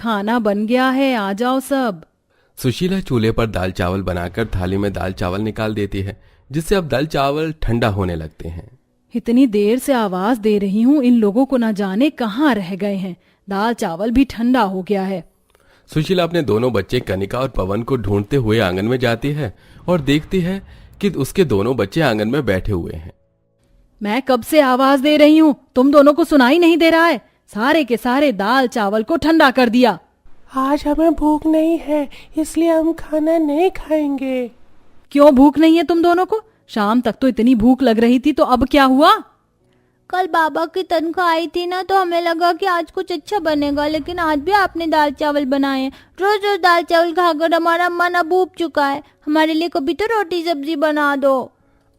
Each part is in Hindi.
खाना बन गया है, आ जाओ सब। सुशीला चूल्हे पर दाल चावल बनाकर थाली में दाल चावल निकाल देती है, जिससे अब दाल चावल ठंडा होने लगते हैं। इतनी देर से आवाज दे रही हूँ, इन लोगों को ना जाने कहाँ रह गए हैं। दाल चावल भी ठंडा हो गया है। सुशीला अपने दोनों बच्चे कनिका और पवन को ढूंढते हुए आंगन में जाती है और देखती है कि उसके दोनों बच्चे आंगन में बैठे हुए हैं। मैं कब से आवाज दे रही हूँ, तुम दोनों को सुनाई नहीं दे रहा है? सारे के सारे दाल चावल को ठंडा कर दिया। आज हमें भूख नहीं है, इसलिए हम खाना नहीं खाएंगे। क्यों भूख नहीं है तुम दोनों को? शाम तक तो इतनी भूख लग रही थी, तो अब क्या हुआ? कल बाबा की तनख्वाह आई थी ना, तो हमें लगा कि आज कुछ अच्छा बनेगा, लेकिन आज भी आपने दाल चावल बनाए हैं। रोज रोज दाल चावल खाकर हमारा मन अब ऊब चुका है। हमारे लिए कभी तो रोटी सब्जी बना दो।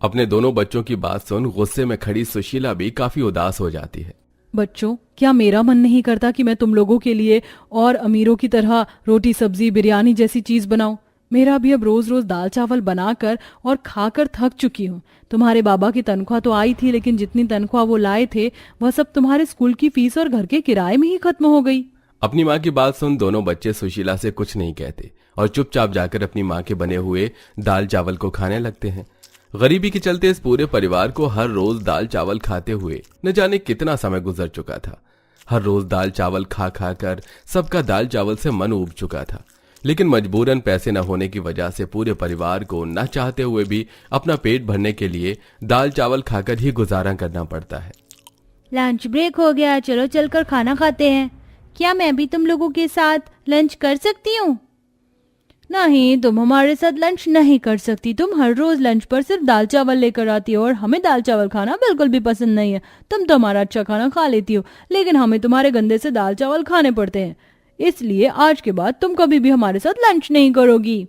अपने दोनों बच्चों की बात सुन गुस्से में खड़ी सुशीला भी काफी उदास हो जाती है। बच्चों, क्या मेरा मन नहीं करता कि मैं तुम लोगों के लिए और अमीरों की तरह रोटी सब्जी बिरयानी जैसी चीज बनाऊं? मेरा भी अब रोज रोज दाल चावल बनाकर और खाकर थक चुकी हूँ। तुम्हारे बाबा की तनख्वाह तो आई थी, लेकिन जितनी तनख्वाह वो लाए थे वह सब तुम्हारे स्कूल की फीस और घर के किराए में ही खत्म हो गई। अपनी माँ की बात सुन दोनों बच्चे सुशीला से कुछ नहीं कहते और चुपचाप जाकर अपनी माँ के बने हुए दाल चावल को खाने लगते हैं। गरीबी के चलते इस पूरे परिवार को हर रोज दाल चावल खाते हुए न जाने कितना समय गुजर चुका था। हर रोज दाल चावल खा खा कर सबका दाल चावल से मन ऊब चुका था, लेकिन मजबूरन पैसे न होने की वजह से पूरे परिवार को न चाहते हुए भी अपना पेट भरने के लिए दाल चावल खाकर ही गुजारा करना पड़ता है। लंच ब्रेक हो गया, चलो चलकर खाना खाते हैं। क्या मैं भी तुम लोगों के साथ लंच कर सकती हूँ? नहीं, तुम हमारे साथ लंच नहीं कर सकती। तुम हर रोज लंच पर सिर्फ दाल चावल लेकर आती हो और हमें दाल चावल खाना बिल्कुल भी पसंद नहीं है। तुम तो हमारा अच्छा खाना खा लेती हो, लेकिन हमें तुम्हारे गंदे से दाल चावल खाने पड़ते हैं। इसलिए आज के बाद तुम कभी भी हमारे साथ लंच नहीं करोगी।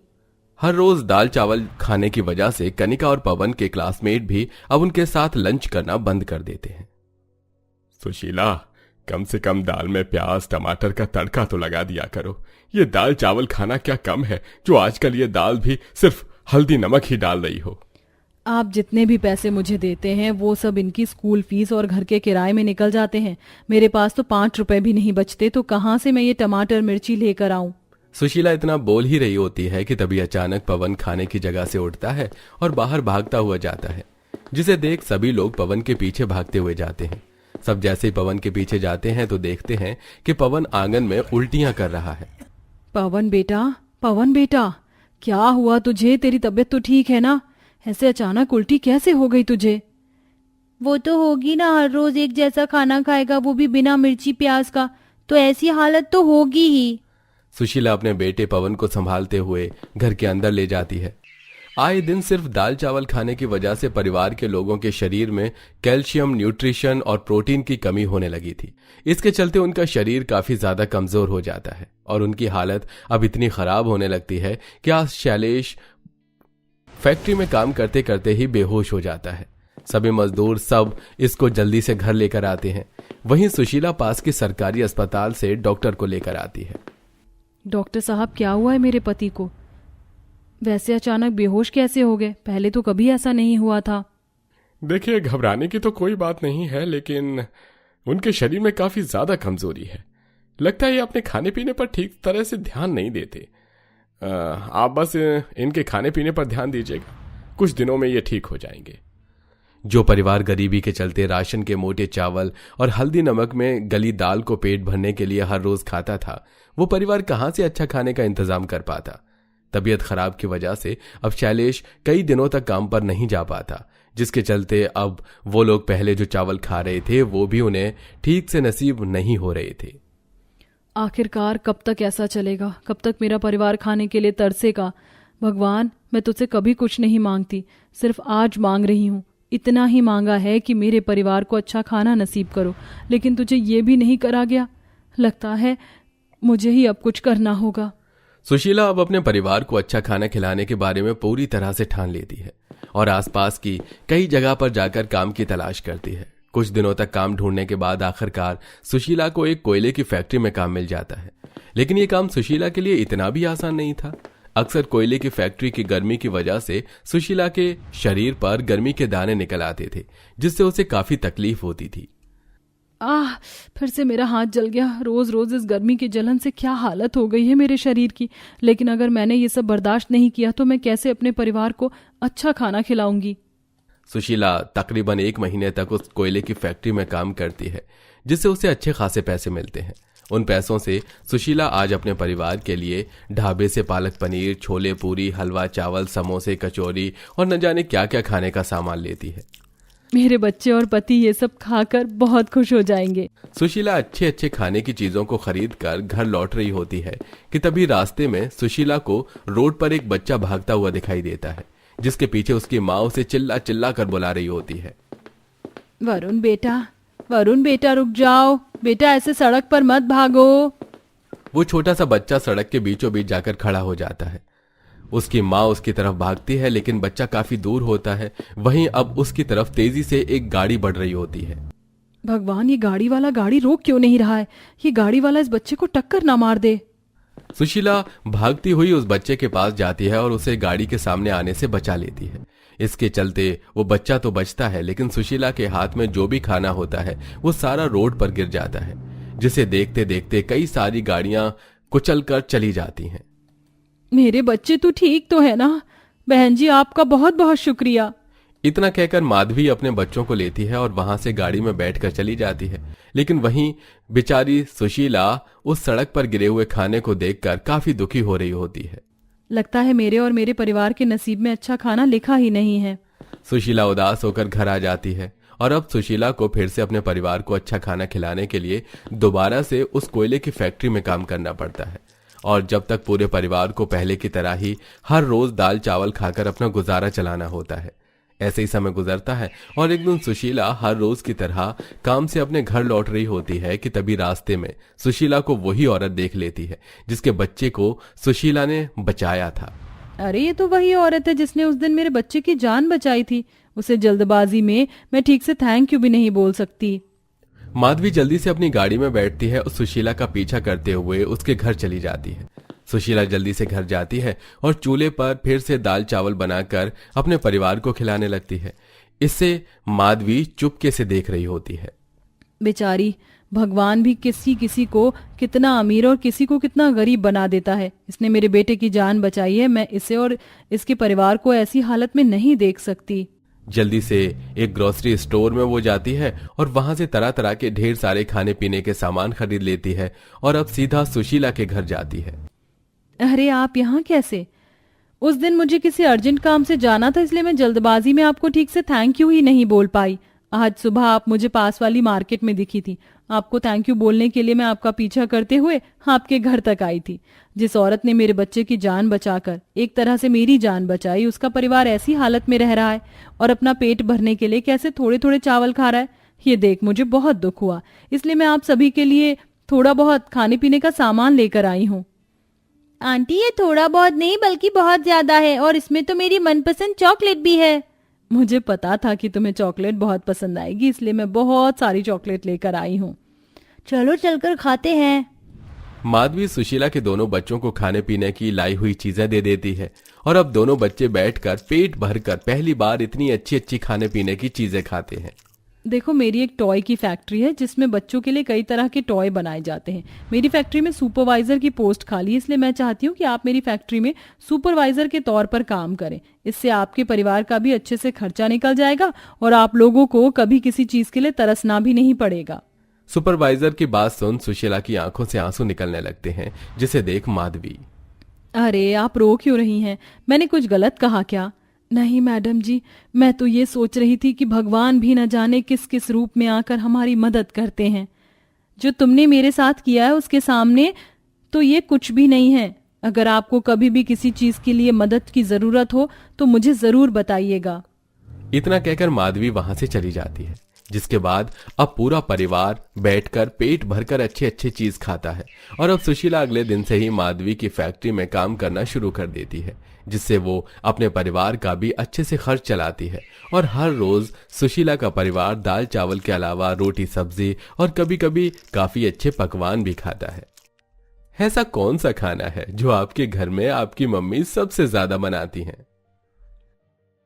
हर रोज दाल चावल खाने की वजह से कनिका और पवन के क्लासमेट भी अब उनके साथ लंच करना बंद कर देते हैं। सुशीला, कम से कम दाल में प्याज टमाटर का तड़का तो लगा दिया करो। ये दाल चावल खाना क्या कम है जो आजकल ये दाल भी सिर्फ हल्दी नमक ही डाल रही हो? आप जितने भी पैसे मुझे देते हैं वो सब इनकी स्कूल फीस और घर के किराए में निकल जाते हैं। मेरे पास तो 5 रुपए भी नहीं बचते, तो कहाँ से मैं ये टमाटर मिर्ची लेकर आऊं? सुशीला इतना बोल ही रही होती है कि तभी अचानक पवन खाने की जगह से उठता है और बाहर भागता हुआ जाता है, जिसे देख सभी लोग पवन के पीछे भागते हुए जाते हैं। सब जैसे ही पवन के पीछे जाते हैं तो देखते हैं कि पवन आंगन में उल्टियां कर रहा है। पवन बेटा, क्या हुआ तुझे? तेरी तबीयत तो ठीक है ना? ऐसे अचानक उल्टी कैसे हो गई तुझे? वो तो होगी ना, हर रोज एक जैसा खाना खाएगा, वो भी बिना मिर्ची प्याज का, तो ऐसी हालत तो होगी ही। सुशीला अपने बेटे पवन को संभालते हुए घर के अंदर ले जाती है। आए दिन सिर्फ दाल चावल खाने की वजह से परिवार के लोगों के शरीर में कैल्शियम, न्यूट्रिशन और प्रोटीन की कमी होने लगी थी। इसके चलते उनका शरीर काफी ज्यादा कमजोर हो जाता है और उनकी हालत अब इतनी खराब होने लगती है कि आज शैलेश फैक्ट्री में काम करते करते ही बेहोश हो जाता है। सभी मजदूर सब इसको जल्दी से घर लेकर आते हैं। वहीं सुशीला पास के सरकारी अस्पताल से डॉक्टर को लेकर आती है। डॉक्टर साहब, क्या हुआ है मेरे पति को? वैसे अचानक बेहोश कैसे हो गए? पहले तो कभी ऐसा नहीं हुआ था। देखिए, घबराने की तो कोई बात नहीं है, लेकिन उनके शरीर में काफी ज्यादा कमजोरी है। लगता है ये अपने खाने पीने पर ठीक तरह से ध्यान नहीं देते। आप बस इनके खाने पीने पर ध्यान दीजिएगा, कुछ दिनों में ये ठीक हो जाएंगे। जो परिवार गरीबी के चलते राशन के मोटे चावल और हल्दी नमक में गली दाल को पेट भरने के लिए हर रोज खाता था, वो परिवार कहां से अच्छा खाने का इंतजाम कर पाता? तबीयत खराब की वजह से अब शैलेश कई दिनों तक काम पर नहीं जा पाता, जिसके चलते अब वो लोग पहले जो चावल खा रहे थे वो भी उन्हें ठीक से नसीब नहीं हो रहे थे। आखिरकार कब तक ऐसा चलेगा? कब तक मेरा परिवार खाने के लिए तरसेगा? भगवान, मैं तुझसे कभी कुछ नहीं मांगती, सिर्फ आज मांग रही हूँ। इतना ही मांगा है कि मेरे परिवार को अच्छा खाना नसीब करो, लेकिन तुझे ये भी नहीं करा गया। लगता है मुझे ही अब कुछ करना होगा। सुशीला अब अपने परिवार को अच्छा खाना खिलाने के बारे में पूरी तरह से ठान लेती है और आसपास की कई जगह पर जाकर काम की तलाश करती है। कुछ दिनों तक काम ढूंढने के बाद आखिरकार सुशीला को एक कोयले की फैक्ट्री में काम मिल जाता है, लेकिन ये काम सुशीला के लिए इतना भी आसान नहीं था। अक्सर कोयले की फैक्ट्री की गर्मी की वजह से सुशीला के शरीर पर गर्मी के दाने निकल आते थे, जिससे उसे काफी तकलीफ होती थी। फिर से मेरा हाथ जल गया। रोज रोज इस गर्मी की जलन से क्या हालत हो गई है मेरे शरीर की। लेकिन अगर मैंने ये सब बर्दाश्त नहीं किया तो मैं कैसे अपने परिवार को अच्छा खाना खिलाऊंगी। सुशीला तकरीबन 1 महीने तक उस कोयले की फैक्ट्री में काम करती है, जिससे उसे अच्छे खासे पैसे मिलते हैं। उन पैसों से सुशीला आज अपने परिवार के लिए ढाबे से पालक पनीर, छोले पूरी, हलवा चावल, समोसे, कचौरी और न जाने क्या क्या खाने का सामान लेती है। मेरे बच्चे और पति ये सब खाकर बहुत खुश हो जाएंगे। सुशीला अच्छे अच्छे खाने की चीजों को खरीद कर घर लौट रही होती है कि तभी रास्ते में सुशीला को रोड पर एक बच्चा भागता हुआ दिखाई देता है, जिसके पीछे उसकी माँ उसे चिल्ला चिल्ला कर बुला रही होती है। वरुण बेटा रुक जाओ बेटा, ऐसे सड़क पर मत भागो। वो छोटा सा बच्चा सड़क के बीचों बीच जाकर खड़ा हो जाता है। उसकी माँ उसकी तरफ भागती है, लेकिन बच्चा काफी दूर होता है। वहीं अब उसकी तरफ तेजी से एक गाड़ी बढ़ रही होती है। भगवान, ये गाड़ी वाला गाड़ी रोक क्यों नहीं रहा है? ये गाड़ी वाला इस बच्चे को टक्कर ना मार दे। सुशीला भागती हुई उस बच्चे के पास जाती है और उसे गाड़ी के सामने आने से बचा लेती है। इसके चलते वो बच्चा तो बचता है, लेकिन सुशीला के हाथ में जो भी खाना होता है वो सारा रोड पर गिर जाता है, जिसे देखते देखते कई सारी गाड़ियां कुचल कर चली जाती हैं। मेरे बच्चे तो ठीक तो है ना? बहन जी, आपका बहुत बहुत शुक्रिया। इतना कहकर माधवी अपने बच्चों को लेती है और वहां से गाड़ी में बैठकर चली जाती है। लेकिन वहीं बेचारी सुशीला उस सड़क पर गिरे हुए खाने को देखकर काफी दुखी हो रही होती है। लगता है मेरे और मेरे परिवार के नसीब में अच्छा खाना लिखा ही नहीं है। सुशीला उदास होकर घर आ जाती है और अब सुशीला को फिर से अपने परिवार को अच्छा खाना खिलाने के लिए दोबारा से उस कोयले की फैक्ट्री में काम करना पड़ता है। और जब तक पूरे परिवार को पहले की तरह ही हर रोज दाल चावल खाकर अपना गुजारा चलाना होता है। ऐसे ही समय गुजरता है और एक दिन सुशीला हर रोज की तरह काम से अपने घर लौट रही होती है कि तभी रास्ते में सुशीला को वही औरत देख लेती है जिसके बच्चे को सुशीला ने बचाया था। अरे, ये तो वही औरत है जिसने उस दिन मेरे बच्चे की जान बचाई थी। उसे जल्दबाजी में मैं ठीक से थैंक यू भी नहीं बोल सकती। माधवी जल्दी से अपनी गाड़ी में बैठती है और सुशीला का पीछा करते हुए उसके घर चली जाती है। सुशीला जल्दी से घर जाती है और चूल्हे पर फिर से दाल चावल बनाकर अपने परिवार को खिलाने लगती है। इससे माधवी चुपके से देख रही होती है। बेचारी, भगवान भी किसी किसी को कितना अमीर और किसी को कितना गरीब बना देता है। इसने मेरे बेटे की जान बचाई है। मैं इसे और इसके परिवार को ऐसी हालत में नहीं देख सकती। जल्दी से एक ग्रोसरी स्टोर में वो जाती है और वहां से तरह तरह के ढेर सारे खाने पीने के सामान खरीद लेती है और अब सीधा सुशीला के घर जाती है। अरे, आप यहाँ कैसे? उस दिन मुझे किसी अर्जेंट काम से जाना था, इसलिए मैं जल्दबाजी में आपको ठीक से थैंक यू ही नहीं बोल पाई। आज सुबह आप मुझे पास वाली मार्केट में दिखी थी। आपको थैंक यू बोलने के लिए मैं आपका पीछा करते हुए आपके घर तक आई थी। जिस औरत ने मेरे बच्चे की जान बचाकर एक तरह से मेरी जान बचाई, उसका परिवार ऐसी हालत में रह रहा है और अपना पेट भरने के लिए कैसे थोड़े थोड़े चावल खा रहा है, ये देख मुझे बहुत दुख हुआ। इसलिए मैं आप सभी के लिए थोड़ा बहुत खाने पीने का सामान लेकर आई हूँ। आंटी, ये थोड़ा बहुत नहीं बल्कि बहुत ज्यादा है, और इसमें तो मेरी मनपसंद चॉकलेट भी है। मुझे पता था कि तुम्हें चॉकलेट बहुत पसंद आएगी, इसलिए मैं बहुत सारी चॉकलेट लेकर आई हूँ। चलो चलकर खाते हैं। माधवी सुशीला के दोनों बच्चों को खाने पीने की लाई हुई चीजें दे देती है और अब दोनों बच्चे बैठकर पेट भरकर पहली बार इतनी अच्छी अच्छी खाने पीने की चीजें खाते हैं। देखो, मेरी एक टॉय की फैक्ट्री है जिसमें बच्चों के लिए कई तरह के टॉय बनाए जाते हैं। मेरी फैक्ट्री में सुपरवाइजर की पोस्ट खाली है, इसलिए मैं चाहती हूँ कि आप मेरी फैक्ट्री में सुपरवाइजर के तौर पर काम करें। इससे आपके परिवार का भी अच्छे से खर्चा निकल जाएगा और आप लोगों को कभी किसी चीज के लिए तरसना भी नहीं पड़ेगा। सुपरवाइजर की बात सुन सुशीला की आंखों से आंसू निकलने लगते हैं, जिसे देख माधवी, अरे, आप रो क्यों रही हैं? मैंने कुछ गलत कहा क्या? नहीं मैडम जी, मैं तो ये सोच रही थी कि भगवान भी न जाने किस किस रूप में आकर हमारी मदद करते हैं। जो तुमने मेरे साथ किया है उसके सामने तो ये कुछ भी नहीं है। अगर आपको कभी भी किसी चीज के लिए मदद की जरूरत हो तो मुझे जरूर बताइएगा। इतना कहकर माधवी वहां से चली जाती है, जिसके बाद अब पूरा परिवार बैठकर पेट भरकर अच्छी अच्छी चीज खाता है। और अब सुशीला अगले दिन से ही माधवी की फैक्ट्री में काम करना शुरू कर देती है, जिससे वो अपने परिवार का भी अच्छे से खर्च चलाती है। और हर रोज सुशीला का परिवार दाल चावल के अलावा रोटी सब्जी और कभी कभी काफी अच्छे पकवान भी खाता है। ऐसा कौन सा खाना है जो आपके घर में आपकी मम्मी सबसे ज्यादा बनाती हैं?